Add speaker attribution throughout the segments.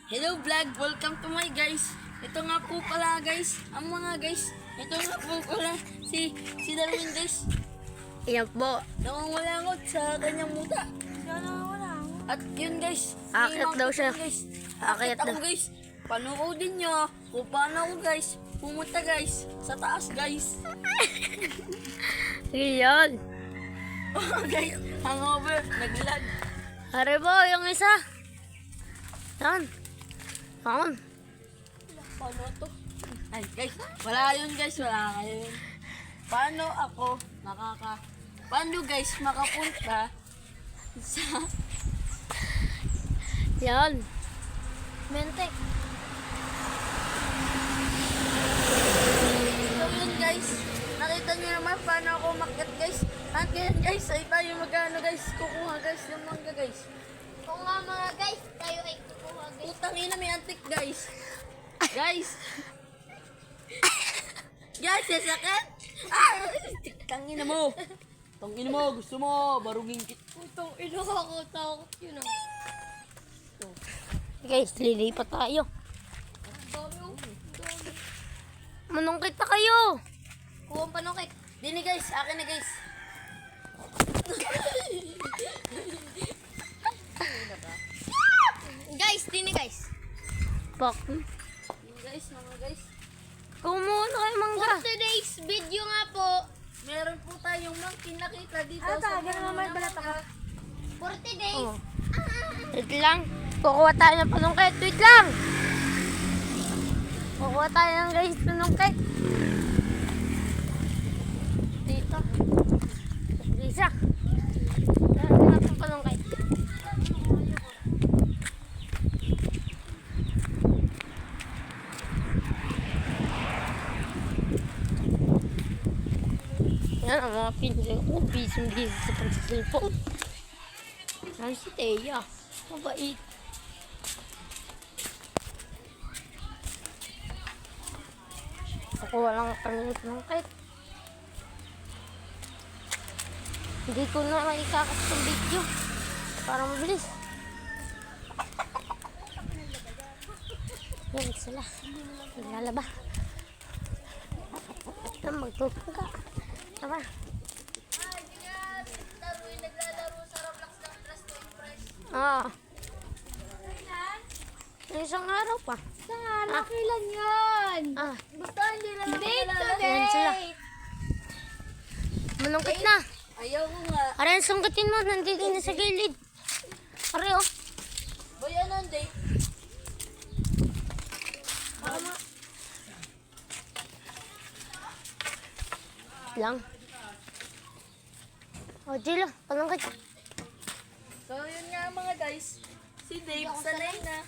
Speaker 1: Hello vlog, welcome to my guys. Ito nga po pala guys, ang mga guys. Ito nga po pala si Darwin guys.
Speaker 2: Yan po.
Speaker 1: Nangungulangot sa kanyang muta. At yun guys,
Speaker 2: Akit daw siya.
Speaker 1: Guys.
Speaker 2: Akit
Speaker 1: Akit ako
Speaker 2: daw.
Speaker 1: guys. Panoodin nyo kung paano ako guys pumunta guys sa taas guys.
Speaker 2: Yan.
Speaker 1: Oh guys, hangover, naglag.
Speaker 2: Are po, yung isa. Yan. Yan.
Speaker 1: Paano to? Ay guys, wala yun guys, wala kayo yun. Paano ako paano guys makapunta sa
Speaker 2: Yan. Mentek.
Speaker 1: ito yun guys? Nakita niyo naman paano ako umakyat guys. At ngayon guys, ay tayo magano guys, kukuha guys ng mangga guys.
Speaker 3: Oo nga mga guys, tayo ay kukuha guys.
Speaker 1: Putang ina, may antik guys. Guys. Guys, sasakit. Ah, tangina mo. Tangina mo, gusto mo baruging kit.
Speaker 3: Putong ino ako, takot yun ah.
Speaker 2: Guys, lilipat tayo. Manungkit na kayo.
Speaker 3: Kuha pa nung cake.
Speaker 1: Dini guys, akin na guys.
Speaker 3: Guys, dini guys.
Speaker 2: Pak.
Speaker 1: Dini guys, mga guys.
Speaker 2: Kumuha na kayo mangga.
Speaker 3: For today's video nga po,
Speaker 1: Meron po tayong monkey nakita dito
Speaker 3: Ata,
Speaker 1: sa
Speaker 3: ganun naman balat ako. 40 days.
Speaker 2: Oh. Wait lang. Kukuha tayo ng panungkit. Wait lang. Kukuha tayo ng guys panungkit. Dito. Isa. Yan ang panungkit. Yan ang mga pinili ko. Busy sa pagsisilpon. Yan si Teya. Mabait. Nakuha lang kami ng kahit. Hindi ko na maikakas ng video. Para mabilis. Yan sila. Naglalaba. Ito magtutungka. Tama.
Speaker 3: Naglalaro sa Roblox ng Trust to Impress.
Speaker 2: Ah. Isang araw pa.
Speaker 3: Saan? Kailan yan?
Speaker 2: Ah.
Speaker 1: Basta hindi na
Speaker 3: Date to
Speaker 2: Yan sila.
Speaker 3: date.
Speaker 2: Manungkit na.
Speaker 1: Ayaw ko nga.
Speaker 2: Aray, sunggatin mo. Nandito na sa gilid. Aray, oh.
Speaker 1: Boy, anong date?
Speaker 2: Lang. Oh, Jilo. Panungkit.
Speaker 1: So yun nga mga guys. Si Dave sanay na.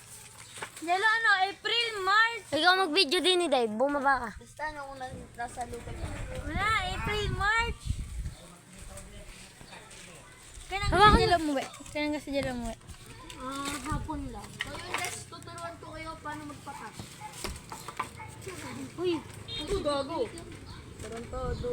Speaker 3: Lalo ano, April, March.
Speaker 2: Ikaw mag-video din ni Dave. Bumaba ka.
Speaker 1: Basta nung nasa lupa niya.
Speaker 3: Wala, April, March. Kailan
Speaker 2: Hawakan
Speaker 3: kasi dila umuwi? Kailan kasi dila umuwi?
Speaker 2: Hapon lang.
Speaker 1: So yun guys, tuturuan ko kayo paano magpatak.
Speaker 2: Uy.
Speaker 1: Ito gago. Tarantado.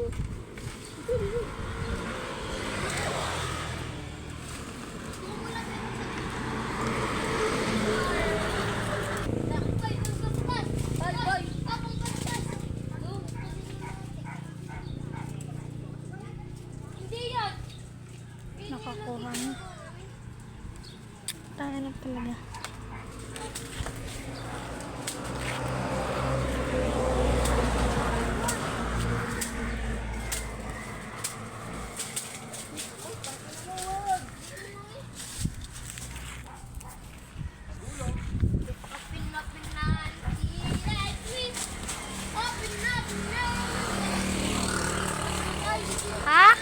Speaker 3: Nakakuha mo. Tayo na talaga.
Speaker 2: Ha?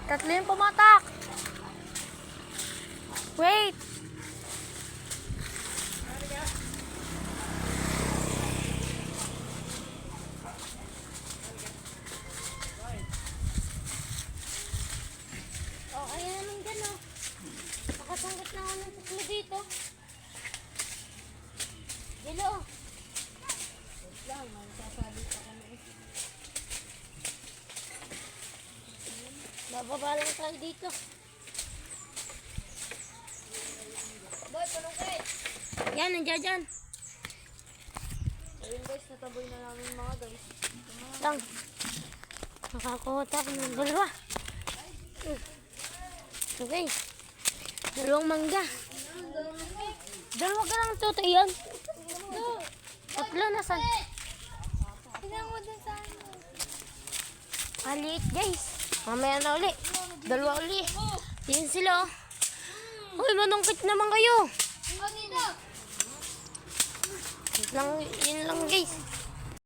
Speaker 2: Tatlo yung pumatak. Wait.
Speaker 3: Oh, ayan naman dyan oh. Nakasanggat na ako ng tatlo dito. Dilo.
Speaker 1: Lang, magsasabi pa kami.
Speaker 2: Bababa lang tayo dito.
Speaker 3: Boy, panungkit.
Speaker 2: Yan, nandiyan dyan.
Speaker 1: Ayun guys, nataboy na namin mga guys.
Speaker 2: Tang. Nakakuha tayo ng dalawa. Okay. Dalawang mangga. Dalawa ka lang toto yan. Tatlo na saan?
Speaker 3: Tingnan mo dun sa ano.
Speaker 2: Maliit guys. Mamaya na uli. Dalawa uli. Yan sila. Uy, manungkit naman kayo.
Speaker 3: Oh, dito.
Speaker 2: Yun lang guys.